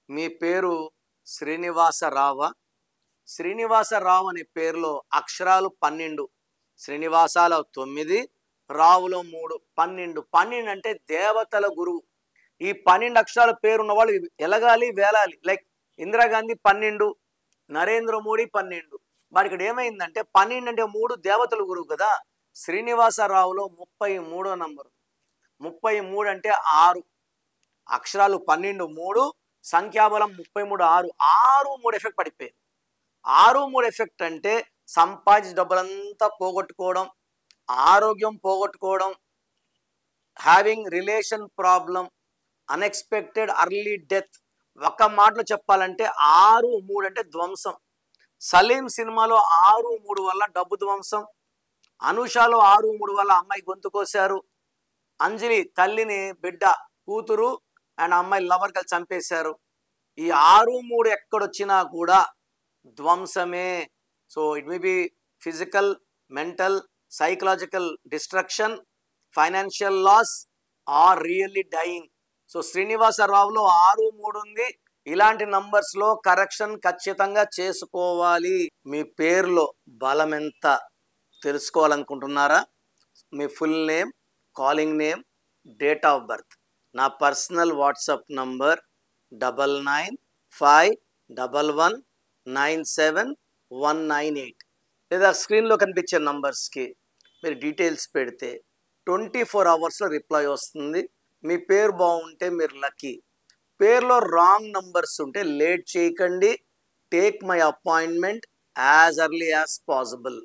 మీ పేరు శ్రీనివాసరావా? శ్రీనివాసరావు అనే పేరులో అక్షరాలు 12, శ్రీనివాసాలో 9, రావులో 3, 12. 12 అంటే దేవతల గురువు. ఈ 12 అక్షరాల పేరున్న వాళ్ళు ఎలగాలి వేలాలి. లైక్ ఇందిరాగాంధీ 12, నరేంద్ర మోడీ 12. మరి ఇక్కడ ఏమైందంటే 12 అంటే 3 దేవతల గురువు కదా. శ్రీనివాసరావులో 33వ నంబరు. 33 అంటే 6, అక్షరాలు 12, 3, సంఖ్యాబలం 33, 6. 6, 3 ఎఫెక్ట్ పడిపోయింది. 6, 3 ఎఫెక్ట్ అంటే సంపాదించిన డబ్బులంతా పోగొట్టుకోవడం, ఆరోగ్యం పోగొట్టుకోవడం, having relation problem, unexpected early death. ఒక్క మాటలో చెప్పాలంటే 6, 3 అంటే ధ్వంసం. సలీం సినిమాలో 6, 3 వల్ల డబ్బు ధ్వంసం. అనుషాలో 6, 3 వల్ల అమ్మాయి గొంతు కోశారు. అంజలి తల్లిని బిడ్డ కూతురు అండ్ అమ్మాయి లవర్ కలిసి చంపేశారు. ఈ 6, 3 ఎక్కడొచ్చినా కూడా ధ్వంసమే. So it may be physical, mental, psychological destruction, financial loss or really dying. So శ్రీనివాసరావులో 6, 3 ఉంది. ఇలాంటి నంబర్స్లో కరెక్షన్ ఖచ్చితంగా చేసుకోవాలి. మీ పేరులో బలం ఎంత తెలుసుకోవాలనుకుంటున్నారా? మీ full name, calling name, date of birth. నా పర్సనల్ వాట్సాప్ నంబర్ 9951119798 లేదా స్క్రీన్లో కనిపించే నంబర్స్కి మీరు డీటెయిల్స్ పెడితే 24 అవర్స్లో రిప్లై వస్తుంది. మీ పేరు బాగుంటే మీరు లక్కీ. పేరులో రాంగ్ నంబర్స్ ఉంటే లేట్ చేయకండి. Take my appointment as early as possible.